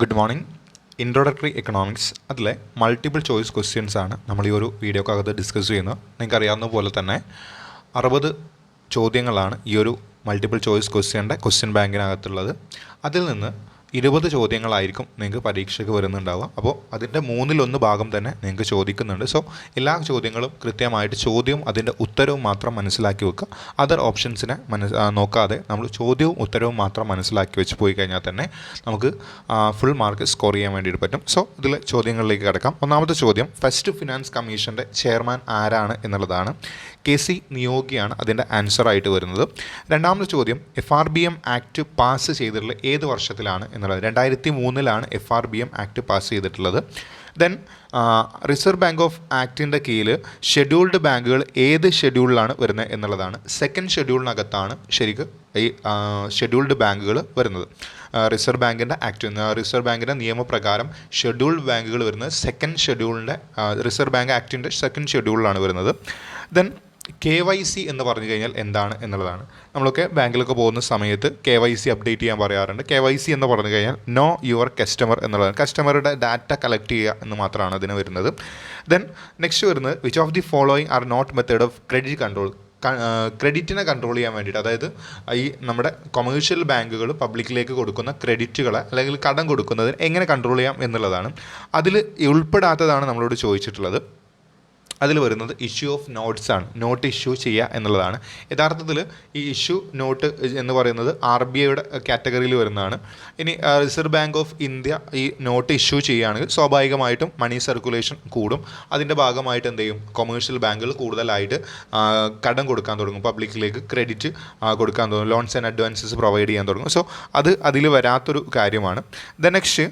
Good morning. Introductory economics അതിലെ multiple choice questions ആണ് നമ്മൾ ഈ ഒരു വീഡിയോക്കകത്ത് ഡിസ്കസ് ചെയ്യുന്നത്. നിങ്ങൾക്ക് അറിയാവുന്ന പോലെ തന്നെ 60 ചോദ്യങ്ങളാണ് ഈ ഒരു മൾട്ടിപ്പിൾ ചോയ്സ് ക്വസ്റ്റ്യൻ ബാങ്കിനകത്തുള്ളത്. അതിൽ നിന്ന് 20 ചോദ്യങ്ങളായിരിക്കും നിങ്ങൾക്ക് പരീക്ഷയ്ക്ക് വരുന്നുണ്ടാവുക. അപ്പോൾ അതിൻ്റെ 1/3 ഭാഗം തന്നെ നിങ്ങൾക്ക് ചോദിക്കുന്നുണ്ട്. സോ എല്ലാ ചോദ്യങ്ങളും കൃത്യമായിട്ട് ചോദ്യവും അതിൻ്റെ ഉത്തരവും മാത്രം മനസ്സിലാക്കി വെക്കുക. അതർ ഓപ്ഷൻസിനെ നോക്കാതെ നമ്മൾ ചോദ്യവും ഉത്തരവും മാത്രം മനസ്സിലാക്കി വെച്ച് പോയി കഴിഞ്ഞാൽ തന്നെ നമുക്ക് ഫുൾ മാർക്ക് സ്കോർ ചെയ്യാൻ വേണ്ടിയിട്ട് പറ്റും. സോ ഇതിലെ ചോദ്യങ്ങളിലേക്ക് കിടക്കാം. ഒന്നാമത്തെ ചോദ്യം, ഫസ്റ്റ് ഫിനാൻസ് കമ്മീഷൻ്റെ ചെയർമാൻ ആരാണ് എന്നുള്ളതാണ്. KC നിയോഗിയാണ് അതിൻ്റെ ആൻസറായിട്ട് വരുന്നത്. രണ്ടാമത്തെ ചോദ്യം, FRBM ആക്ട് പാസ് ചെയ്തിട്ടുള്ള ഏത് വർഷത്തിലാണ് എന്നുള്ളത്. 2003 FRBM ആക്ട് പാസ് ചെയ്തിട്ടുള്ളത്. ദെൻ റിസർവ് ബാങ്ക് ഓഫ് ആക്ടിൻ്റെ കീഴിൽ ഷെഡ്യൂൾഡ് ബാങ്കുകൾ ഏത് ഷെഡ്യൂളിലാണ് വരുന്നത് എന്നുള്ളതാണ്. സെക്കൻഡ് ഷെഡ്യൂളിനകത്താണ് ശരിക്കും ഈ ഷെഡ്യൂൾഡ് ബാങ്കുകൾ വരുന്നത്. റിസർവ് ബാങ്കിൻ്റെ നിയമപ്രകാരം ഷെഡ്യൂൾഡ് ബാങ്കുകൾ വരുന്നത് സെക്കൻഡ് ഷെഡ്യൂളിൻ്റെ റിസർവ് ബാങ്ക് ആക്ടിൻ്റെ സെക്കൻഡ് ഷെഡ്യൂളിലാണ് വരുന്നത്. ദെൻ KYC എന്ന് പറഞ്ഞു കഴിഞ്ഞാൽ എന്താണ് എന്നുള്ളതാണ്. നമ്മളൊക്കെ ബാങ്കിലൊക്കെ പോകുന്ന സമയത്ത് KYC അപ്ഡേറ്റ് ചെയ്യാൻ പറയാറുണ്ട്. KYC എന്ന് പറഞ്ഞു കഴിഞ്ഞാൽ നോ യുവർ കസ്റ്റമർ എന്നുള്ളതാണ്. കസ്റ്റമറുടെ ഡാറ്റ കളക്ട് ചെയ്യുക എന്ന് മാത്രമാണ് അതിന് വരുന്നത്. ദെൻ നെക്സ്റ്റ് വരുന്നത്, which of the following are not method of credit control. ക്രെഡിറ്റിനെ കൺട്രോൾ ചെയ്യാൻ വേണ്ടിയിട്ട്, അതായത് ഈ നമ്മുടെ കൊമേഴ്ഷ്യൽ ബാങ്കുകൾ പബ്ലിക്കിലേക്ക് കൊടുക്കുന്ന ക്രെഡിറ്റുകളെ അല്ലെങ്കിൽ കടം കൊടുക്കുന്നതിന് എങ്ങനെ കൺട്രോൾ ചെയ്യാം എന്നുള്ളതാണ്. അതിൽ ഉൾപ്പെടാത്തതാണ് നമ്മളോട് ചോദിച്ചിട്ടുള്ളത്. അതിൽ വരുന്നത് ഇഷ്യൂ ഓഫ് നോട്ട്സ് ആണ്. നോട്ട് ഇഷ്യൂ ചെയ്യുക എന്നുള്ളതാണ്. യഥാർത്ഥത്തിൽ ഈ ഇഷ്യൂ നോട്ട് എന്ന് പറയുന്നത് RBIയുടെ കാറ്റഗറിയിൽ വരുന്നതാണ്. ഇനി റിസർവ് ബാങ്ക് ഓഫ് ഇന്ത്യ ഈ നോട്ട് ഇഷ്യൂ ചെയ്യുകയാണെങ്കിൽ സ്വാഭാവികമായിട്ടും മണി സർക്കുലേഷൻ കൂടും. അതിൻ്റെ ഭാഗമായിട്ട് എന്ത് ചെയ്യും, കൊമേഴ്ഷ്യൽ ബാങ്കുകൾ കൂടുതലായിട്ട് കടം കൊടുക്കാൻ തുടങ്ങും, പബ്ലിക്കിലേക്ക് ക്രെഡിറ്റ് കൊടുക്കാൻ തുടങ്ങും, ലോൺസ് ആൻഡ് അഡ്വാൻസസ് പ്രൊവൈഡ് ചെയ്യാൻ തുടങ്ങും. സോ അതിൽ വരാത്തൊരു കാര്യമാണ്. The next,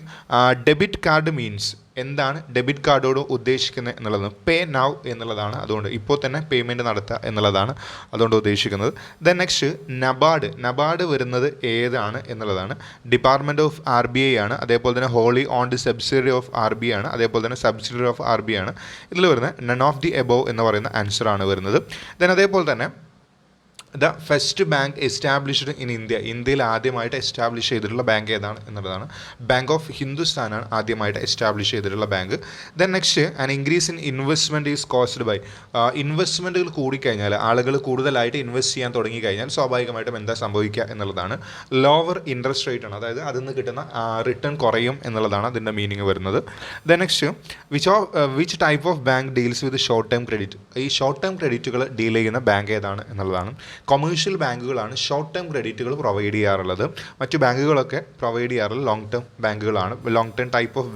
debit card means എന്താണ് ഡെബിറ്റ് കാർഡോട് ഉദ്ദേശിക്കുന്നത് എന്നുള്ളത്. പേ നൗ എന്നുള്ളതാണ്. അതുകൊണ്ട് ഇപ്പോൾ തന്നെ പേയ്മെൻറ്റ് നടത്തുക എന്നുള്ളതാണ് അതുകൊണ്ട് ഉദ്ദേശിക്കുന്നത്. ദെൻ നെക്സ്റ്റ്, നബാർഡ് വരുന്നത് ഏതാണ് എന്നുള്ളതാണ്. ഡിപ്പാർട്ട്മെൻറ്റ് ഓഫ് RBI ആണ്. അതേപോലെ തന്നെ holy owned subsidiary of RBI ആണ്. അതേപോലെ തന്നെ സബ്സിഡറി ഓഫ് RBI ആണ്. ഇതിൽ വരുന്ന നൺ ഓഫ് ദി എബോവ് എന്ന് പറയുന്ന ആൻസറാണ് വരുന്നത്. ദെൻ അതേപോലെ തന്നെ the first bank established in India. ഇന്ത്യയിൽ ആദ്യമായിട്ട് എസ്റ്റാബ്ലിഷ് ചെയ്തിട്ടുള്ള ബാങ്ക് ഏതാണ് എന്നുള്ളതാണ്. ബാങ്ക് ഓഫ് ഹിന്ദുസ്ഥാനാണ് ആദ്യമായിട്ട് എസ്റ്റാബ്ലിഷ് ചെയ്തിട്ടുള്ള bank. Then next, an increase in investment is caused by. ഇൻവെസ്റ്റ്മെൻറ്റുകൾ കൂടിക്കഴിഞ്ഞാൽ, ആളുകൾ കൂടുതലായിട്ട് ഇൻവെസ്റ്റ് ചെയ്യാൻ തുടങ്ങിക്കഴിഞ്ഞാൽ സ്വാഭാവികമായിട്ടും എന്താ സംഭവിക്കുക എന്നുള്ളതാണ്. ലോവർ ഇൻട്രസ്റ്റ് റേറ്റ് ആണ്, അതായത് അതിൽ നിന്ന് കിട്ടുന്ന റിട്ടേൺ കുറയും എന്നുള്ളതാണ് അതിൻ്റെ മീനിങ് വരുന്നത്. Then next, which type of bank deals with short term credit. ഈ ഷോർട്ട് ടേം ക്രെഡിറ്റുകൾ ഡീൽ ചെയ്യുന്ന ബാങ്ക് ഏതാണ് എന്നുള്ളതാണ്. കൊമേഴ്ഷ്യൽ ബാങ്കുകളാണ് ഷോർട്ട് ടേം ക്രെഡിറ്റുകൾ പ്രൊവൈഡ് ചെയ്യാറുള്ളത്. മറ്റു ബാങ്കുകളൊക്കെ പ്രൊവൈഡ് ചെയ്യാറുള്ളത് ലോങ് ടേം ബാങ്കുകളാണ്. ലോങ് ടേം ടൈപ്പ് ഓഫ്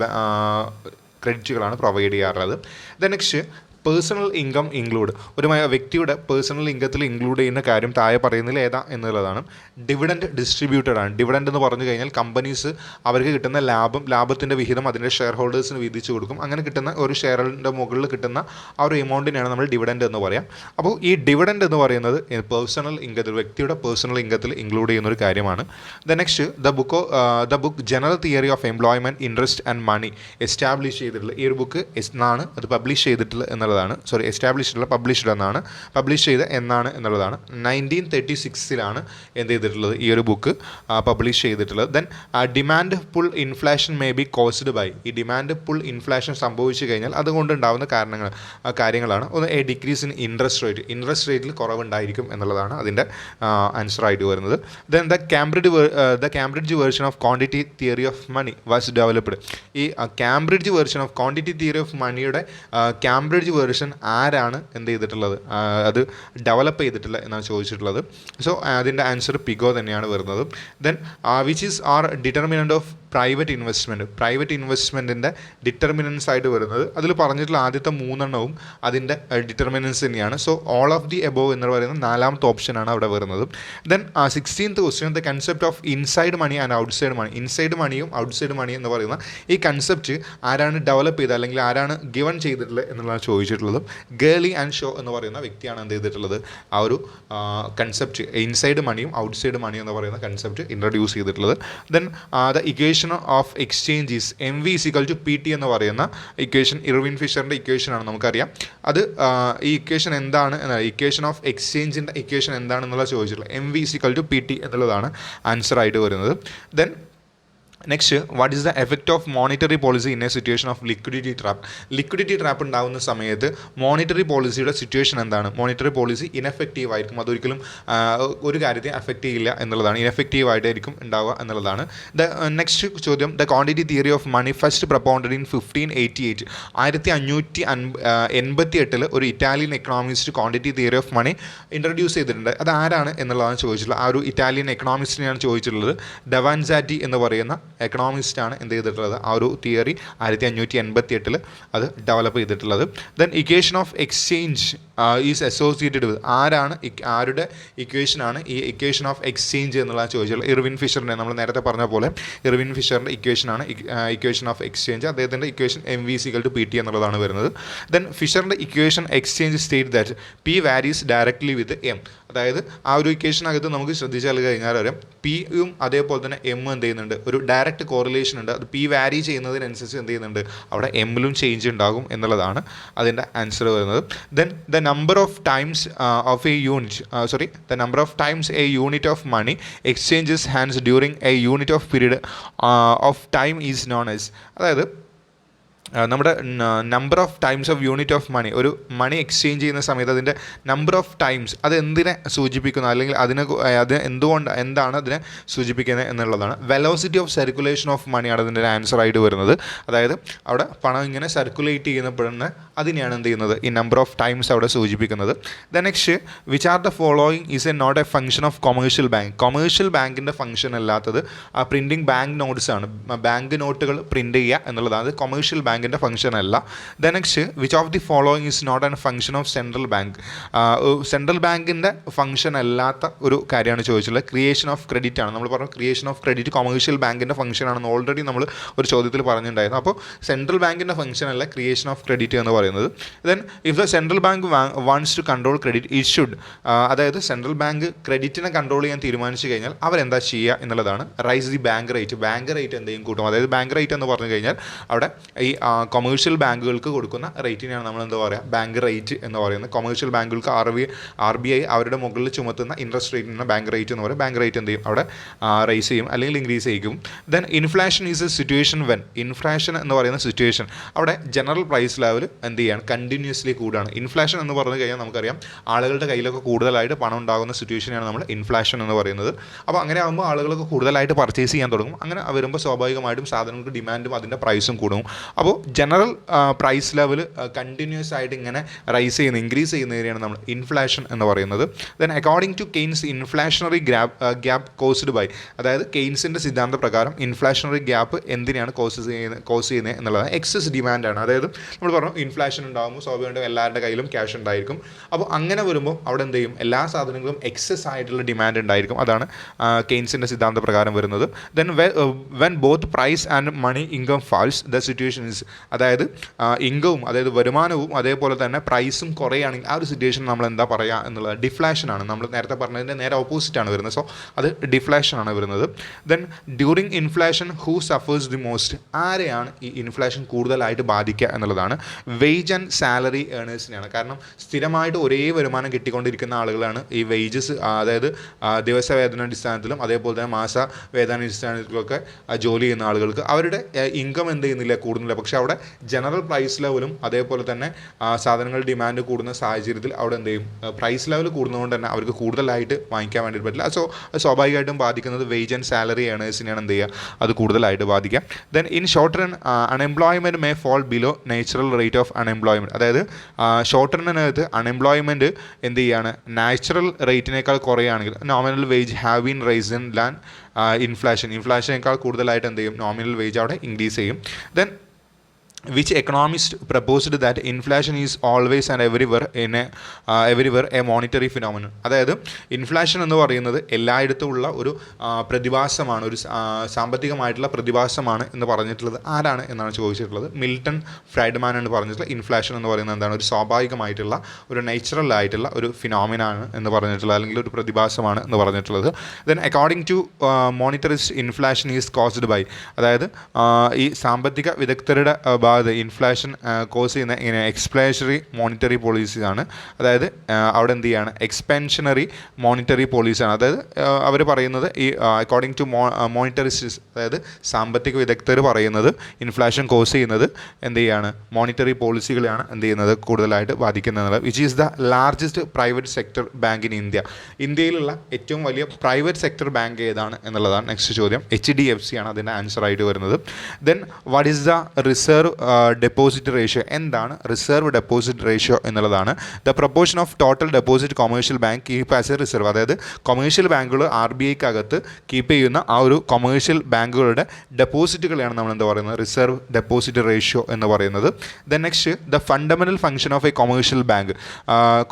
ക്രെഡിറ്റുകളാണ് പ്രൊവൈഡ് ചെയ്യാറുള്ളത്. Then next, personal income include. ഒരു വ്യക്തിയുടെ പേഴ്സണൽ ഇൻകത്തിൽ ഇൻക്ലൂഡ് ചെയ്യുന്ന കാര്യം താഴെ പറയുന്നതിൽ ഏതാ എന്നുള്ളതാണ്. ഡിവിഡൻഡ് ഡിസ്ട്രിബ്യൂട്ടഡ് ആണ്. ഡിവിഡൻഡ് എന്ന് പറഞ്ഞു കഴിഞ്ഞാൽ കമ്പനീസ് അവർക്ക് കിട്ടുന്ന ലാഭത്തിൻ്റെ വിഹിതം അതിൻ്റെ ഷെയർ ഹോൾഡേഴ്സിന് വീതിച്ചു കൊടുക്കും. അങ്ങനെ കിട്ടുന്ന ഒരു ഷെയറിൻ്റെ മുകളിൽ കിട്ടുന്ന ആ ഒരു എമൗണ്ടിനെയാണ് നമ്മൾ ഡിവിഡൻഡ് എന്ന് പറയാം. അപ്പോൾ ഈ ഡിവിഡൻഡ് എന്ന് പറയുന്നത് പേഴ്സണൽ ഇൻകത്തിൽ, വ്യക്തിയുടെ പേഴ്സണൽ ഇൻകത്തിൽ ഇൻക്ലൂഡ് ചെയ്യുന്ന ഒരു കാര്യമാണ്. The next, the book general theory of employment interest and money establish ചെയ്തിട്ടുള്ള ഈ ഒരു ബുക്ക് എന്നാണ് അത് പബ്ലിഷ് ചെയ്തിട്ടുള്ളത് എന്നുള്ളതാണ്. പബ്ലിഷ് ചെയ്ത എന്നാണ് എന്നുള്ളതാണ്. 1936 എന്ത് ചെയ്തിട്ടുള്ളത്, ഈ ഒരു ബുക്ക് പബ്ലിഷ് ചെയ്തിട്ടുള്ളത്. Then demand pull inflation may be caused by. ഈ ഡിമാൻഡ് പുൾ ഇൻഫ്ലേഷൻ സംഭവിച്ചു കഴിഞ്ഞാൽ അതുകൊണ്ടുണ്ടാകുന്ന കാര്യങ്ങളാണ്. ഒന്ന്, എ ഡിക്രീസ് ഇൻ ഇൻട്രസ്റ്റ് റേറ്റിൽ കുറവുണ്ടായിരിക്കും എന്നുള്ളതാണ് അതിൻ്റെ ആൻസറായിട്ട് വരുന്നത്. Then the Cambridge version of quantity theory of money was developed. ഈ Cambridge version of quantity theory of മണിയുടെ കാംബ്രിഡ്ജ് വേർഷൻ ആരാണ് എന്ത് ചെയ്തിട്ടുള്ളത്, അത് ഡെവലപ്പ് ചെയ്തിട്ടില്ല എന്നാണ് ചോദിച്ചിട്ടുള്ളത്. സോ അതിൻ്റെ ആൻസർ പിഗോ തന്നെയാണ് വരുന്നത്. Then which is are determinant of private ഇൻവെസ്റ്റ്മെൻറ്റിൻ്റെ ഡിറ്റർമിനൻസ് ആയിട്ട് വരുന്നത്. അതിൽ പറഞ്ഞിട്ടുള്ള ആദ്യത്തെ 3 അതിൻ്റെ ഡിറ്റർമിനൻസ് തന്നെയാണ്. So all of the above എന്ന് പറയുന്ന 4ാമത്തെ ഓപ്ഷനാണ് അവിടെ വരുന്നത്. Then 16th question, the concept of inside money and outside money. ഇൻസൈഡ് മണിയും ഔട്ട്സൈഡ് മണി എന്ന് പറയുന്ന ഈ കൺസെപ്റ്റ് ആരാണ് ഡെവലപ്പ് ചെയ്തത് അല്ലെങ്കിൽ ആരാണ് ഗിവൺ ചെയ്തിട്ടുള്ളത് എന്നുള്ളതാണ് ചോദിച്ചിട്ടുള്ളത്. ഗേർലി ആൻഡ് ഷോ എന്ന് പറയുന്ന വ്യക്തിയാണ് എന്ത് ചെയ്തിട്ടുള്ളത്, ആ ഒരു കൺസെപ്റ്റ് ഇൻസൈഡ് മണിയും ഔട്ട്സൈഡ് മണി എന്ന് പറയുന്ന കൺസെപ്റ്റ് ഇൻട്രൊഡ്യൂസ് ചെയ്തിട്ടുള്ളത്. Then the equation of exchange is MV = PT എന്ന് പറയുന്ന ഇക്വേഷൻ ഇർവിൻ ഫിഷറിൻ്റെ ഇക്വേഷനാണ്, നമുക്കറിയാം. അത് ഈ ഇക്വേഷൻ എന്താണ്, ഇക്വേഷൻ ഓഫ് എക്സ്ചേഞ്ചിൻ്റെ ഇക്വേഷൻ എന്താണെന്നുള്ള ചോദിച്ചിട്ടുള്ളത്. MV = PT എന്നുള്ളതാണ് ആൻസറായിട്ട് വരുന്നത്. Then next, what is the effect of monetary policy in A situation of liquidity trap? Liquidity trap ഉണ്ടാകുന്ന സമയത്ത് മോണിറ്ററി പോളിസിയുടെ സിറ്റുവേഷൻ എന്താണ്? മോണിറ്ററി പോളിസി ഇനെഫക്റ്റീവ് ആയിരിക്കും, അതൊരിക്കലും ഒരു കാര്യത്തെ അഫക്റ്റ് ചെയ്യില്ല എന്നുള്ളതാണ്, ഇനെഫക്റ്റീവ് ആയിട്ടായിരിക്കും ഉണ്ടാവുക എന്നുള്ളതാണ്. നെക്സ്റ്റ് ചോദ്യം, the quantity theory of money first propounded in 1588. 1588 ഒരു Italian economist quantity theory of money introduce ചെയ്തിട്ടുണ്ട്. അത് ആരാണ് എന്നുള്ളതാണ് ചോദിച്ചിട്ടുള്ളത്. ആ ഒരു ഇറ്റാലിയൻ എക്കണോമിസ്റ്റിനെയാണ് ചോദിച്ചിട്ടുള്ളത്. ഡവാൻസാറ്റി എന്ന് പറയുന്ന എക്കണോമിസ്റ്റാണ് എന്ത് ചെയ്തിട്ടുള്ളത്, ആ ഒരു തിയറി 1588 അത് ഡെവലപ്പ് ചെയ്തിട്ടുള്ളത്. Then equation of exchange is associated with, ആരുടെ ഇക്വേഷനാണ് ഈ ഇക്വേഷൻ ഓഫ് എക്സ്ചേഞ്ച് എന്നുള്ളത് ചോദിച്ചിട്ടുള്ളത്? ഇർവിൻ ഫിഷറിൻ്റെ, നമ്മൾ നേരത്തെ പറഞ്ഞ പോലെ ഇർവിൻ ഫിഷറിൻ്റെ ഇക്വേഷനാണ് ഇക്വേഷൻ ഓഫ് എക്സ്ചേഞ്ച്. അദ്ദേഹത്തിൻ്റെ ഇക്വേഷൻ MV=PT എന്നുള്ളതാണ് വരുന്നത്. ദെൻ ഫിഷറിൻ്റെ equation exchange state that P varies directly with M. അതായത് ആ ഒരു ഇക്വേഷനകത്ത് നമുക്ക് ശ്രദ്ധിച്ചാൽ കഴിഞ്ഞാൽ അറിയാം പിയും അതേപോലെ തന്നെ എമ്മും എന്ത് ചെയ്യുന്നുണ്ട്, ഒരു ഡയറക്റ്റ് കോറിലേഷൻ ഉണ്ട്. അത് പി വാരി ചെയ്യുന്നതിനനുസരിച്ച് എന്ത് ചെയ്യുന്നുണ്ട്, അവിടെ എമ്മിലും ചേഞ്ച് ഉണ്ടാകും എന്നുള്ളതാണ് അതിൻ്റെ ആൻസർ വരുന്നത്. Then the number of times of a unit the number of times a unit of money exchanges hands during a unit of period of time is known as, അതായത് നമ്മുടെ number of times of unit of money, ഒരു money exchange ചെയ്യുന്ന സമയത്ത് അതിൻ്റെ number of times അത് എന്തിനെ സൂചിപ്പിക്കുന്നു, അല്ലെങ്കിൽ എന്താണ് അതിനെ സൂചിപ്പിക്കുന്നത് എന്നുള്ളതാണ്. വെലോസിറ്റി ഓഫ് സർക്കുലേഷൻ ഓഫ് മണിയാണ് അതിൻ്റെ ആൻസർ ആയിട്ട് വരുന്നത്. അതായത് അവിടെ പണം ഇങ്ങനെ സർക്കുലേറ്റ് ചെയ്യുന്നപ്പോഴെന്ന് അതിനെയാണ് എന്ത് ചെയ്യുന്നത്, ഈ നമ്പർ ഓഫ് ടൈംസ് അവിടെ സൂചിപ്പിക്കുന്നത്. The next, which are the following is a not a function of commercial bank? Commercial ബാങ്കിൻ്റെ ഫംഗ്ഷൻ അല്ലാത്തത് പ്രിൻറ്റിംഗ് ബാങ്ക് നോട്ട്സ് ആണ്, ബാങ്ക് നോട്ടുകൾ പ്രിൻറ്റ് ചെയ്യുക എന്നുള്ളതാണ്. അത് കൊമേഴ്ഷ്യൽ ബാങ്കിൻ്റെ ഫംഗ്ഷൻ അല്ല. The next, which of the following is not an function of central bank? Central ബാങ്കിൻ്റെ ഫംഗ്ഷൻ അല്ലാത്ത ഒരു കാര്യമാണ് ചോദിച്ചിട്ടുള്ളത്. ക്രിയേഷൻ ഓഫ് ക്രെഡിറ്റ് ആണ്. നമ്മൾ പറഞ്ഞു ക്രിയേഷൻ ഓഫ് ക്രെഡിറ്റ് കൊമേഴ്ഷ്യൽ ബാങ്കിൻ്റെ ഫംഗ്ഷൻ ആണെന്ന് ഓൾറെഡി നമ്മൾ ഒരു ചോദ്യത്തിൽ പറഞ്ഞിട്ടുണ്ടായിരുന്നു. അപ്പോൾ സെൻട്രൽ ബാങ്കിൻ്റെ ഫംഗ്ഷൻ അല്ല ക്രിയേഷൻ ഓഫ് ക്രെഡിറ്റ് എന്ന് പറയുന്നത്. Then if the central bank wants to control credit it should, അതായത് സെൻട്രൽ ബാങ്ക് ക്രെഡിറ്റിനെ കൺട്രോൾ ചെയ്യാൻ തീരുമാനിച്ചു കഴിഞ്ഞാൽ അവരെന്താ ചെയ്യുക എന്നുള്ളതാണ്. Raise the bank rate, bank rate എന്തെങ്കിലും കൂട്ടും. അതായത് ബാങ്ക് റേറ്റ് എന്ന് പറഞ്ഞു കഴിഞ്ഞാൽ അവിടെ ഈ കൊമേഴ്ഷ്യൽ ബാങ്കുകൾക്ക് കൊടുക്കുന്ന റേറ്റിനെയാണ് നമ്മൾ എന്താ പറയുക, ബാങ്ക് റേറ്റ് എന്ന് പറയുന്നത്. കൊമേഴ്ഷ്യൽ ബാങ്കുകൾക്ക് RBI അവരുടെ മുകളിൽ ചുമത്തുന്ന ഇൻട്രസ്റ്റ് റേറ്റിനാണ് ബാങ്ക് റേറ്റ് എന്ന് പറയുന്നത്. ബാങ്ക് റേറ്റ് എന്ത് ചെയ്യും, അവിടെ റൈസ് ചെയ്യും അല്ലെങ്കിൽ ഇൻക്രീസ് ചെയ്യും. Then inflation is A situation when, inflation എന്ന് പറയുന്ന സിറ്റുവേഷൻ അവിടെ ജനറൽ പ്രൈസ് ലെവൽ എന്ത് ചെയ്യാണ്, കണ്ടിന്യൂസ്ലി കൂടുകയാണ്. ഇൻഫ്ലേഷൻ എന്ന് പറഞ്ഞു കഴിഞ്ഞാൽ നമുക്കറിയാം ആളുകളുടെ കയ്യിലൊക്കെ കൂടുതലായിട്ട് പണം ഉണ്ടാകുന്ന സിറ്റുവേഷനാണ് നമ്മൾ ഇൻഫ്ലേഷൻ എന്ന് പറയുന്നത്. അപ്പോൾ അങ്ങനെ ആകുമ്പോൾ ആളുകളൊക്കെ കൂടുതലായിട്ട് പർച്ചേസ് ചെയ്യാൻ തുടങ്ങും. അങ്ങനെ വരുമ്പോൾ സ്വാഭാവികമായിട്ടും സാധനങ്ങൾക്ക് ഡിമാൻഡും അതിൻ്റെ പ്രൈസും കൂടും. അപ്പോൾ ജനറൽ പ്രൈസ് ലെവൽ കണ്ടിന്യൂസ് ആയിട്ട് ഇങ്ങനെ റൈസ് ചെയ്യുന്ന, ഇൻക്രീസ് ചെയ്യുന്നതിനെയാണ് നമ്മൾ ഇൻഫ്ലേഷൻ എന്ന് പറയുന്നത്. Then according to Keynes inflationary gap caused by, അതായത് കെയ്ൻസിൻ്റെ സിദ്ധാന്ത പ്രകാരം ഇൻഫ്ലേഷണറി ഗ്യാപ്പ് എന്തിനാണ് കോസ് ചെയ്യുന്നത് എന്നുള്ളത് എക്സസ് ഡിമാൻഡാണ്. അതായത് നമ്മൾ പറഞ്ഞു ഇൻഫ്ലേഷൻ ഉണ്ടാകുമ്പോൾ സ്വാഭാവികമായിട്ടും എല്ലാവരുടെ കയ്യിലും ക്യാഷ് ഉണ്ടായിരിക്കും. അപ്പോൾ അങ്ങനെ വരുമ്പോൾ അവിടെ എന്ത് ചെയ്യും, എല്ലാ സാധനങ്ങളും എക്സസ് ആയിട്ടുള്ള ഡിമാൻഡ് ഉണ്ടായിരിക്കും. അതാണ് കെയ്ൻസിൻ്റെ സിദ്ധാന്ത പ്രകാരം വരുന്നത്. Then when both price and money income falls the situation is, അതായത് ഇൻകവും അതായത് വരുമാനവും അതേപോലെ തന്നെ പ്രൈസും കുറയുകയാണെങ്കിൽ ആ ഒരു സിറ്റുവേഷൻ നമ്മൾ എന്താ പറയുക എന്നുള്ളത് ഡിഫ്ലേഷനാണ്. നമ്മൾ നേരത്തെ പറഞ്ഞതിൻ്റെ നേരെ ഓപ്പോസിറ്റാണ് വരുന്നത്. സോ അത് ഡിഫ്ലേഷനാണ് വരുന്നത്. Then during inflation who suffers the most, ആരെയാണ് ഈ ഇൻഫ്ലേഷൻ കൂടുതലായിട്ട് ബാധിക്കുക എന്നുള്ളതാണ്. വേജ് ആൻഡ് സാലറി ഏണേഴ്സിനെയാണ്. കാരണം സ്ഥിരമായിട്ട് ഒരേ വരുമാനം കിട്ടിക്കൊണ്ടിരിക്കുന്ന ആളുകളാണ് ഈ വേജസ്, അതായത് ദിവസവേതനാടിസ്ഥാനത്തിലും അതേപോലെ തന്നെ മാസ വേതനാടിസ്ഥാനത്തിലൊക്കെ ജോലി ചെയ്യുന്ന ആളുകൾക്ക് അവരുടെ ഇൻകം എന്ത് ചെയ്യുന്നില്ല, കൂടുന്നില്ല. പക്ഷേ അവിടെ ജനറൽ പ്രൈസ് ലെവലും അതേപോലെ തന്നെ സാധനങ്ങളുടെ ഡിമാൻഡ് കൂടുന്ന സാഹചര്യത്തിൽ അവിടെ എന്ത് ചെയ്യും, പ്രൈസ് ലെവൽ കൂടുന്നതുകൊണ്ട് തന്നെ അവർക്ക് കൂടുതലായിട്ട് വാങ്ങിക്കാൻ വേണ്ടിയിട്ട് പറ്റില്ല. സോ സ്വാഭാവികമായിട്ടും ബാധിക്കുന്നത് വേജ് ആൻഡ് സാലറി ഏണേഴ്സിനെയാണ് എന്ത് ചെയ്യുക, അത് കൂടുതലായിട്ട് ബാധിക്കാം. Then in short run unemployment may fall below natural rate of unemployment, അതായത് ഷോർട്ട് റണ്ണിനകത്ത് അൺഎംപ്ലോയ്മെൻറ്റ് എന്ത് ചെയ്യുകയാണ്, നാച്ചുറൽ റേറ്റിനേക്കാൾ കുറയുകയാണെങ്കിൽ nominal wage have been risen than ഇൻഫ്ലേഷനേക്കാൾ കൂടുതലായിട്ട് എന്ത് ചെയ്യും, നോമിനൽ വേജ് അവിടെ ഇൻക്രീസ് ചെയ്യും. Then which economist proposed that inflation is always and everywhere a monetary phenomenon, അതായത് ഇൻഫ്ലേഷൻ എന്ന് പറയുന്നത് എല്ലായിടത്തും ഉള്ള ഒരു പ്രതിഭാസമാണ്, ഒരു സാമ്പത്തികമായിട്ടുള്ള പ്രതിഭാസമാണ് എന്ന് പറഞ്ഞിട്ടുള്ളത് ആരാണ് എന്നാണ് ചോദിച്ചിട്ടുള്ളത്. മിൽട്ടൺ ഫ്രൈഡ്മാൻ എന്ന് പറഞ്ഞിട്ടുള്ള ഇൻഫ്ലേഷൻ എന്ന് പറയുന്നത് എന്താണ്, ഒരു സ്വാഭാവികമായിട്ടുള്ള ഒരു നാച്ചുറൽ ആയിട്ടുള്ള ഒരു ഫിനോമിനാണ് എന്ന് പറഞ്ഞിട്ടുള്ളത്, അല്ലെങ്കിൽ ഒരു പ്രതിഭാസമാണ് എന്ന് പറഞ്ഞിട്ടുള്ളത്. Then according to monetarist inflation is caused by, അതായത് ഈ സാമ്പത്തിക വിദഗ്ധരുടെ ഇൻഫ്ലേഷൻ കോസ് ചെയ്യുന്ന ഇങ്ങനെ എക്സ്പ്ലാഷണറി മോണിറ്ററി പോളിസിയാണ്. അതായത് അവിടെ എന്ത് ചെയ്യാണ്, എക്സ്പാൻഷനറി മോണിറ്ററി പോളിസിയാണ്. അതായത് അവർ പറയുന്നത് ഈ അക്കോർഡിംഗ് ടു മോണിറ്ററിസ്റ്റ്, അതായത് സാമ്പത്തിക വിദഗ്ധർ പറയുന്നത് ഇൻഫ്ലേഷൻ കോസ് ചെയ്യുന്നത് എന്ത് ചെയ്യാണ്, മോണിറ്ററി പോളിസികളെയാണ് എന്ത് ചെയ്യുന്നത് കൂടുതലായിട്ട് ബാധിക്കുന്നത്. Which is the largest private sector bank in India. ഇന്ത്യയിലുള്ള ഏറ്റവും വലിയ പ്രൈവറ്റ് സെക്ടർ ബാങ്ക് ഏതാണ് എന്നുള്ളതാണ് നെക്സ്റ്റ് ചോദ്യം. HDFC ആണ് അതിൻ്റെ ആൻസർ ആയിട്ട് വരുന്നത്. Then what is the reserve deposit ratio? എന്താണ് റിസർവ് ഡെപ്പോസിറ്റ് റേഷ്യോ എന്നുള്ളതാണ്. The proportion of total deposit commercial bank keep as A reserve. അതായത് കൊമേഴ്ഷ്യൽ ബാങ്കുകൾ RBIക്കകത്ത് കീപ്പ് ചെയ്യുന്ന ആ ഒരു കൊമേഴ്ഷ്യൽ ബാങ്കുകളുടെ ഡെപ്പോസിറ്റുകളെയാണ് നമ്മൾ എന്താ പറയുന്നത്, റിസർവ് ഡെപ്പോസിറ്റ് റേഷ്യോ എന്ന് പറയുന്നത്. Then next, the fundamental function of A commercial bank.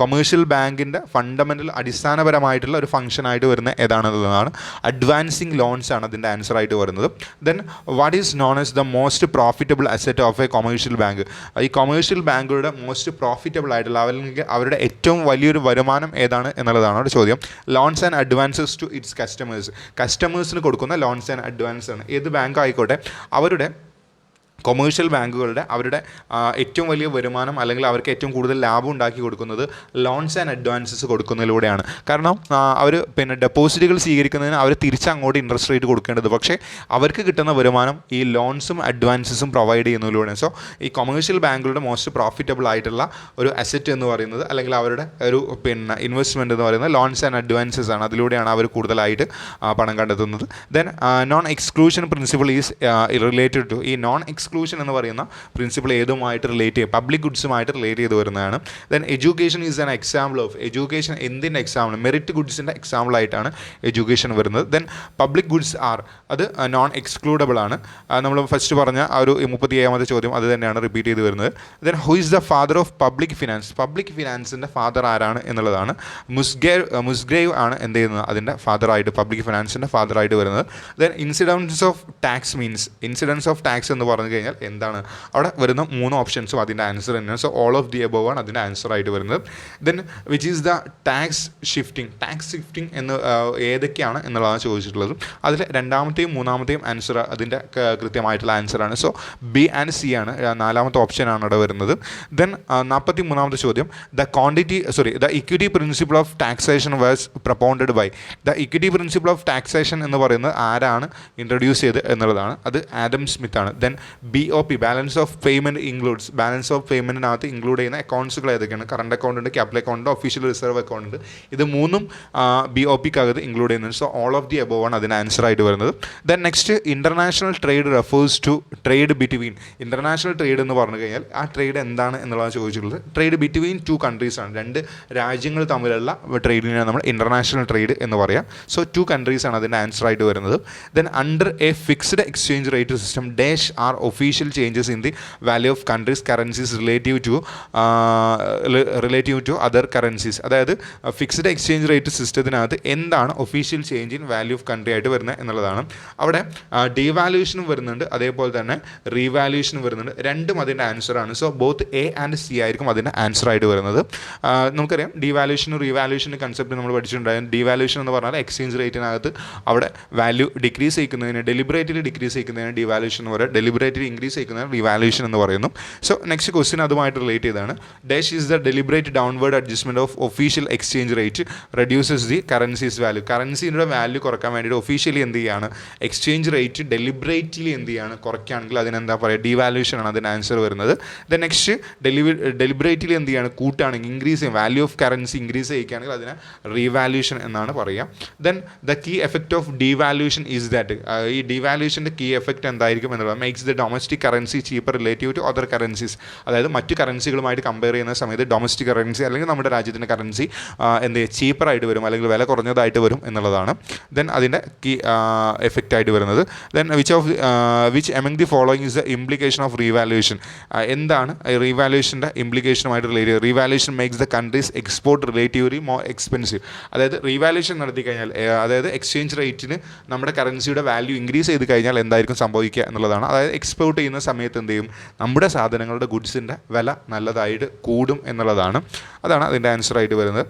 Commercial ബാങ്കിൻ്റെ ഫണ്ടമെൻ്റൽ അടിസ്ഥാനപരമായിട്ടുള്ള ഒരു ഫംഗ്ഷനായിട്ട് വരുന്ന ഏതാണെന്നുള്ളതാണ് അഡ്വാൻസിങ് ലോൺസ് ആണ് അതിൻ്റെ ആൻസർ ആയിട്ട് വരുന്നത്. Then what is known as the most profitable asset of A commercial bank? ഈ കൊമേഴ്ഷ്യൽ ബാങ്കുകളുടെ മോസ്റ്റ് പ്രോഫിറ്റബിൾ ആയിട്ടുള്ള അല്ലെങ്കിൽ അവരുടെ ഏറ്റവും വലിയൊരു വരുമാനം ഏതാണ് എന്നുള്ളതാണ് ഒരു ചോദ്യം. Loans and advances to its കസ്റ്റമേഴ്സിന് കൊടുക്കുന്ന ലോൺസ് ആൻഡ് അഡ്വാൻസ് ആണ്. ഏത് ബാങ്ക് ആയിക്കോട്ടെ, അവരുടെ കൊമേഴ്ഷ്യൽ ബാങ്കുകളുടെ അവരുടെ ഏറ്റവും വലിയ വരുമാനം അല്ലെങ്കിൽ അവർക്ക് ഏറ്റവും കൂടുതൽ ലാഭം ഉണ്ടാക്കി കൊടുക്കുന്നത് ലോൺസ് ആൻഡ് അഡ്വാൻസസ് കൊടുക്കുന്നതിലൂടെയാണ്. കാരണം അവർ പിന്നെ ഡെപ്പോസിറ്റുകൾ സ്വീകരിക്കുന്നതിന് അവർ തിരിച്ചങ്ങോട്ട് ഇൻട്രസ്റ്റ് റേറ്റ് കൊടുക്കേണ്ടത്, പക്ഷേ അവർക്ക് കിട്ടുന്ന വരുമാനം ഈ ലോൺസും അഡ്വാൻസസും പ്രൊവൈഡ് ചെയ്യുന്നതിലൂടെയാണ്. സോ ഈ കൊമേഴ്ഷ്യൽ ബാങ്കുകളുടെ മോസ്റ്റ് പ്രോഫിറ്റബിൾ ആയിട്ടുള്ള ഒരു അസറ്റ് എന്ന് പറയുന്നത് അല്ലെങ്കിൽ അവരുടെ ഒരു പിന്നെ ഇൻവെസ്റ്റ്മെൻറ്റ് എന്ന് പറയുന്നത് ലോൺസ് ആൻഡ് അഡ്വാൻസസ് ആണ്. അതിലൂടെയാണ് അവർ കൂടുതലായിട്ട് പണം കണ്ടെത്തുന്നത്. Then non exclusion principle is related to. ഈ നോൺ എക്സ്ക്ലൂഷൻ എന്ന് പറയുന്ന പ്രിൻസിപ്പിൾ ഏതുമായിട്ട് റിലേറ്റ് ചെയ്യും, പബ്ലിക് ഗുഡ്സുമായിട്ട് റിലേറ്റ് ചെയ്ത് വരുന്നതാണ്. Then education is an example of. Education എന്തിൻ്റെ എക്സാമ്പിൾ? മെറിറ്റ് ഗുഡ്സിൻ്റെ എക്സാമ്പിൾ ആയിട്ടാണ് എഡ്യൂക്കേഷൻ വരുന്നത്. ദെൻ പബ്ലിക് ഗുഡ്സ് ആർ, അത് നോൺ എക്സ്ക്ലൂഡബിൾ ആണ്. നമ്മൾ ഫസ്റ്റ് പറഞ്ഞ ആ ഒരു 37ാമത്തെ ചോദ്യം അത് തന്നെയാണ് റിപ്പീറ്റ് ചെയ്ത് വരുന്നത്. Then who is the father of public finance? Public ഫിനാൻസിൻ്റെ ഫാദർ ആരാണ് എന്നുള്ളതാണ്. മുസ്ഗ്രേവ് ആണ് എന്ത് ചെയ്യുന്നത്, അതിൻ്റെ ഫാദറായിട്ട്, പബ്ലിക് ഫിനാൻസിൻ്റെ ഫാദറായിട്ട് വരുന്നത്. Then incidents of tax means, incidents of tax എന്ന് പറഞ്ഞു കഴിഞ്ഞാൽ എന്താണ്? അവിടെ വരുന്ന 3 ഓപ്ഷൻസും അതിൻ്റെ ആൻസർ തന്നെയാണ്. So all of the above ആണ് അതിൻ്റെ ആൻസർ ആയിട്ട് വരുന്നത്. Then which is the tax shifting? Tax shifting എന്ന് ഏതൊക്കെയാണ് എന്നുള്ളതാണ് ചോദിച്ചിട്ടുള്ളത്. അതിൽ 2ാമത്തെയും 3ാമത്തെയും ആൻസർ അതിൻ്റെ കൃത്യമായിട്ടുള്ള ആൻസറാണ്. സോ B ആൻഡ് C ആണ് 4ാമത്തെ ഓപ്ഷനാണ് അവിടെ വരുന്നത്. ദെൻ 43ാമത്തെ ചോദ്യം, the equity principle of taxation was propounded by. The equity principle of taxation എന്ന് പറയുന്നത് ആരാണ് ഇൻട്രൊഡ്യൂസ് ചെയ്ത് എന്നുള്ളതാണ്. അത് ആഡം സ്മിത്ത് ആണ്. Then BOP, balance of payment includes. Balance of പേയ്മെൻറ്റിനകത്ത് ഇൻക്ലൂഡ് ചെയ്യുന്ന അക്കൗണ്ട്സുകൾ ഏതൊക്കെയാണ്? കറണ്ട് അക്കൗണ്ട് ഉണ്ട്, ക്യാപിറ്റൽ അക്കൗണ്ട് ഉണ്ട്, ഒഫീഷ്യൽ റിസർവ് അക്കൗണ്ട് ഉണ്ട്. ഇത് 3ഉം BOPക്കകത്ത് ഇൻക്ലൂഡ് ചെയ്യുന്നുണ്ട്. So all of the above ആണ് അതിന് ആൻസർ ആയിട്ട് വരുന്നത്. Then next, international trade refers to trade between. International trade എന്ന് പറഞ്ഞു കഴിഞ്ഞാൽ ആ ട്രേഡ് എന്താണ് എന്നുള്ളതാണ് ചോദിച്ചിട്ടുള്ളത്. ട്രേഡ് ബിറ്റ്വീൻ 2 കൺട്രീസ് ആണ്. 2 രാജ്യങ്ങൾ തമ്മിലുള്ള ട്രേഡിനെയാണ് നമ്മൾ ഇൻ്റർനാഷണൽ ട്രേഡ് എന്ന് പറയാം. സോ 2 കൺട്രീസ് ആണ് അതിൻ്റെ ആൻസർ ആയിട്ട് വരുന്നത്. Then under a fixed exchange rate system dash are official changes in the value of countries currencies relative to other currencies. അതായത് ഫിക്സ്ഡ് എക്സ്ചേഞ്ച് റേറ്റ് സിസ്റ്റത്തിനകത്ത് എന്താണ് official change in value of country ആയിട്ട് വരുന്നത് എന്നുള്ളതാണ്. അവിടെ ഡീവാല്യൂഷനും വരുന്നുണ്ട്, അതേപോലെ തന്നെ റീവാല്യൂഷനും വരുന്നുണ്ട്. രണ്ടും അതിൻ്റെ ആൻസറാണ്. So both A and C ആയിരിക്കും അതിൻ്റെ ആൻസർ ആയിട്ട് വരുന്നത്. നമുക്കറിയാം ഡീവാല്യൂഷനും റീവാല്യൂഷൻ്റെ കൺസെപ്റ്റ് നമ്മൾ പഠിച്ചിട്ടുണ്ടായിരുന്നു. ഡീവാല്യൂഷൻ എന്ന് പറഞ്ഞാൽ എക്സ്ചേഞ്ച് റേറ്റിനകത്ത് അവിടെ വാല്യൂ ഡിക്രീസ് ചെയ്യിക്കുന്നതിന്, ഡെലിബറേറ്റ്ലി ഡിക്രീസ് ചെയ്യിക്കുന്നതിന് ഡീവാല്യൂഷൻ എന്ന് പറയുക, ഡെലിബറേറ്റ്ലി ഇൻക്രീസ് ചെയ്യിക്കുന്നതിന് റീവാല്യൂഷൻ എന്ന് പറയുന്നു. സോ നെക്സ്റ്റ് ക്വസ്റ്റ്യൻ അതുമായിട്ട് റിലേറ്റ് ചെയ്താണ്. Dash is the deliberate downward adjustment of official exchange rate reduces the currencies value. കറൻസിയുടെ വാല്യൂ കുറക്കാൻ വേണ്ടിയിട്ട് ഒഫീഷ്യലി എന്ത് ചെയ്യുകയാണ്, എക്സ്ചേഞ്ച് റേറ്റ് ഡെലിബറേറ്റ്ലി എന്ത് ചെയ്യുകയാണ്, കുറയ്ക്കുകയാണെങ്കിൽ അതിനെന്താ പറയുക, ഡീവാല്യൂഷൻ ആണ് അതിന് ആൻസർ വരുന്നത്. ദെൻ നെക്സ്റ്റ്, ഡെലിബറേറ്റ്ലി എന്ത് ചെയ്യുകയാണ്, കൂട്ടുകയാണെങ്കിൽ, ഇൻക്രീസ് ചെയ്യും, വാല്യൂ ഓഫ് കറൻസി ഇൻക്രീസ് ചെയ്യുകയാണെങ്കിൽ അതിനെ റീവാല്യൂഷൻ എന്നാണ് പറയുക. Then the key effect of devaluation is that. ഈ ഡീവാല്യൂഷൻ്റെ കീ എഫക്റ്റ് എന്തായിരിക്കും എന്നുള്ളത്, makes the domestic currency cheaper relative to other currencies. അതായത് മറ്റ് കറൻസികളുമായിട്ട് കമ്പയർ ചെയ്യുന്ന സമയത്ത് ഡൊമസ്റ്റിക് കറൻസി അല്ലെങ്കിൽ നമ്മുടെ രാജ്യത്തിൻ്റെ കറൻസി എന്ത് ചീപ്പറായിട്ട് വരും അല്ലെങ്കിൽ വില കുറഞ്ഞതായിട്ട് വരും എന്നുള്ളതാണ്. ദെൻ അതിൻ്റെ കീ എഫക്റ്റ് ആയിട്ട് വരുന്നത്. Then which among the following is the implication of revaluation. എന്താണ് റീവാല്യൂഷൻ്റെ ഇംപ്ലിക്കേഷനുമായിട്ട് റിലേറ്റ് ചെയ്യുക? Revaluation makes the countries export relatively more expensive. അതായത് റീവാല്യൂഷൻ നടത്തി കഴിഞ്ഞാൽ, അതായത് എക്സ്ചേഞ്ച് റേറ്റിന് നമ്മുടെ കറൻസിയുടെ വാല്യൂ ഇൻക്രീസ് ചെയ്ത് കഴിഞ്ഞാൽ എന്തായിരിക്കും സംഭവിക്കുക എന്നുള്ളതാണ്. അതായത് എക്സ്പോർട്ട് ചെയ്യുന്ന സമയത്ത് എന്ത് ചെയ്യും, നമ്മുടെ സാധനങ്ങളുടെ ഗുഡ്സിൻ്റെ വില നല്ലതായിട്ട് കൂടും എന്നുള്ളതാണ്. അതാണ് അതിൻ്റെ ആൻസർ ആയിട്ട് വരുന്നത്.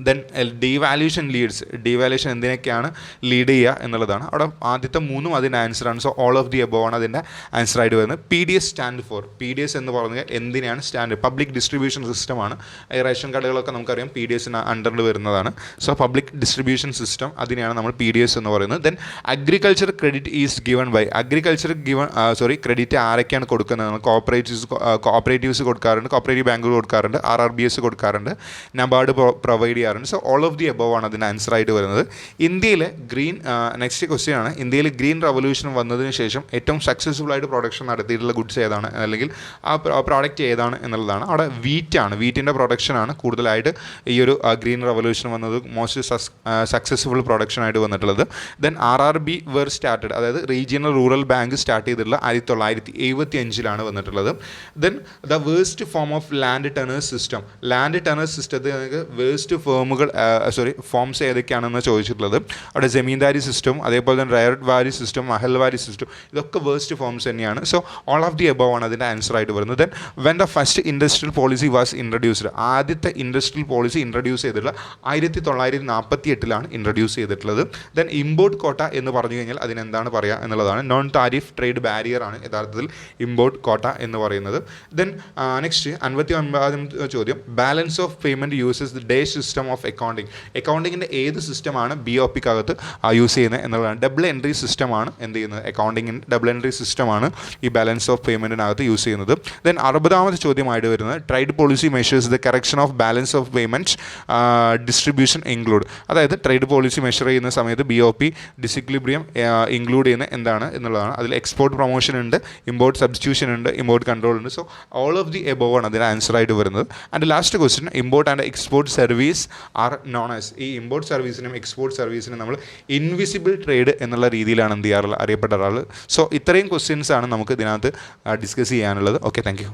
ദെൻ ഡീവാല്യൂഷൻ എന്തിനൊക്കെയാണ് ലീഡ് ചെയ്യുക എന്നുള്ളതാണ്. അവിടെ ആദ്യത്തെ മൂന്നും അതിൻ്റെ ആൻസറാണ്. So all of the above ആണ് അതിൻ്റെ ആൻസർ ആയിട്ട് വരുന്നത്. PDS സ്റ്റാൻഡ് ഫോർ, PDS എന്ന് പറഞ്ഞാൽ എന്തിനാണ് സ്റ്റാൻഡ്, പബ്ലിക് ഡിസ്ട്രിബ്യൂഷൻ സിസ്റ്റമാണ്. ഈ റേഷൻ കടകളൊക്കെ നമുക്കറിയാം PDS അണ്ടറിൽ വരുന്നതാണ്. സോ പബ്ലിക് ഡിസ്ട്രിബ്യൂഷൻ സിസ്റ്റം, അതിനെയാണ് നമ്മൾ PDS എന്ന് പറയുന്നത്. Then agriculture credit is given by, credit ആരൊക്കെയാണ് കൊടുക്കുന്നത്? കോപ്പറേറ്റീവ്സ് കൊടുക്കാറുണ്ട്, കോപ്പറേറ്റീവ് ബാങ്കുകൾ കൊടുക്കാറുണ്ട്, RRBS കൊടുക്കാറുണ്ട്, നബാർഡ് പ്രൊവൈഡ് ചെയ്യാറുണ്ട്. So all of the above ആണ് അതിന് ആൻസർ ആയിട്ട് വരുന്നത്. ഇന്ത്യയിലെ നെക്സ്റ്റ് ക്വസ്റ്റ്യൻ ആണ്, ഇന്ത്യയിൽ ഗ്രീൻ റവല്യൂഷൻ വന്നതിന് ശേഷം ഏറ്റവും സക്സസ്ഫുൾ ആയിട്ട് പ്രൊഡക്ഷൻ നടത്തിയിട്ടുള്ള ഗുഡ്സ് ഏതാണ്, അല്ലെങ്കിൽ ആ പ്രോഡക്റ്റ് ഏതാണ് എന്നുള്ളതാണ്. അവിടെ വീറ്റിൻ്റെ പ്രൊഡക്ഷനാണ് കൂടുതലായിട്ട് ഈ ഒരു ഗ്രീൻ റവല്യൂഷൻ വന്നത് മോസ്റ്റ് സക്സസ്ഫുൾ പ്രൊഡക്ഷനായിട്ട് വന്നിട്ടുള്ളത്. ദെൻ RRB വെർ സ്റ്റാർട്ടഡ്, അതായത് റീജിയണൽ റൂറൽ ബാങ്ക് സ്റ്റാർട്ട് ചെയ്തിട്ടുള്ള 1975 വന്നിട്ടുള്ളത്. Then the worst form of land tenures സിസ്റ്റത്തിൽ വേസ്റ്റ് ഫോംസ് ഏതൊക്കെയാണെന്ന് ചോദിച്ചിട്ടുള്ളത്. അവിടെ ജമീന്ദാരി സിസ്റ്റം, അതേപോലെ തന്നെ റയർ വാരി സിസ്റ്റം, മഹൽവാരി സിസ്റ്റം, ഇതൊക്കെ വേസ്റ്റ് ഫോംസ് തന്നെയാണ്. So all of the above ആണ് അതിൻ്റെ ആൻസർ ആയിട്ട് വരുന്നത്. Then when the first industrial policy was introduced, ആദ്യത്തെ ഇൻഡസ്ട്രിയൽ പോളിസി ഇൻട്രൊഡ്യൂസ് ചെയ്തിട്ടുള്ള 1948 ഇൻട്രൊഡ്യൂസ് ചെയ്തിട്ടുള്ളത്. ദെൻ ഇമ്പോർട്ട് കോട്ട എന്ന് പറഞ്ഞു കഴിഞ്ഞാൽ അതിനെന്താണ് പറയുക എന്നുള്ളതാണ്. നോൺ താരിഫ് ട്രേഡ് ബാരിയർ ആണ് യഥാർത്ഥത്തിൽ ഇമ്പോർട്ട് കോട്ട എന്ന് പറയുന്നത്. ദെൻ നെക്സ്റ്റ് 59ാമത്തെ ചോദ്യം, balance of payment uses the day system of അക്കൗണ്ടിങ്ങിൻ്റെ ഏത് സിസ്റ്റമാണ് BOPക്കകത്ത് യൂസ് ചെയ്യുന്നത് എന്നുള്ളതാണ്. ഡബിൾ എൻട്രി സിസ്റ്റമാണ് എന്ത് ചെയ്യുന്നത്, അക്കൗണ്ടിങ്ങിൻ്റെ ഡബിൾ എൻട്രി സിസ്റ്റമാണ് ഈ ബാലൻസ് ഓഫ് പേയ്മെൻറ്റിനകത്ത് യൂസ് ചെയ്യുന്നത്. ദെൻ 60ാമത്തെ ചോദ്യമായിട്ട് വരുന്നത്, trade policy measures the correction of balance of payment distribution include, അതായത് ട്രേഡ് പോളിസി മെഷർ ചെയ്യുന്ന സമയത്ത് BOP ഡിസിക്ലിബ്രിയം ഇൻക്ലൂഡ് ചെയ്യുന്ന എന്താണ് എന്നുള്ളതാണ്. അതിൽ എക്സ്പോർട്ട് പ്രൊമോഷൻ ഉണ്ട്, ഇമ്പോർട്ട് സബ്സ്റ്റിറ്റ്യൂഷൻ ഉണ്ട്, ഇമ്പോർട്ട് കൺട്രോൾ ഉണ്ട്. So all of the above ആണ് അതിന് ആൻസർ ആയിട്ട് വരുന്നത്. And last question, import and export service are known as, ഈ ഇമ്പോർട്ട് സർവീസിനും എക്സ്പോർട്ട് സർവീസിനും നമ്മൾ ഇൻവിസിബിൾ ട്രേഡ് എന്നുള്ള രീതിയിലാണ് എന്ത് ചെയ്യാറുള്ളത്, അറിയപ്പെടാറുള്ളത്. സോ ഇത്രയും ക്വസ്റ്റ്യൻസ് ആണ് നമുക്ക് ഇതിനകത്ത് ഡിസ്കസ് ചെയ്യാനുള്ളത്. Okay, thank you.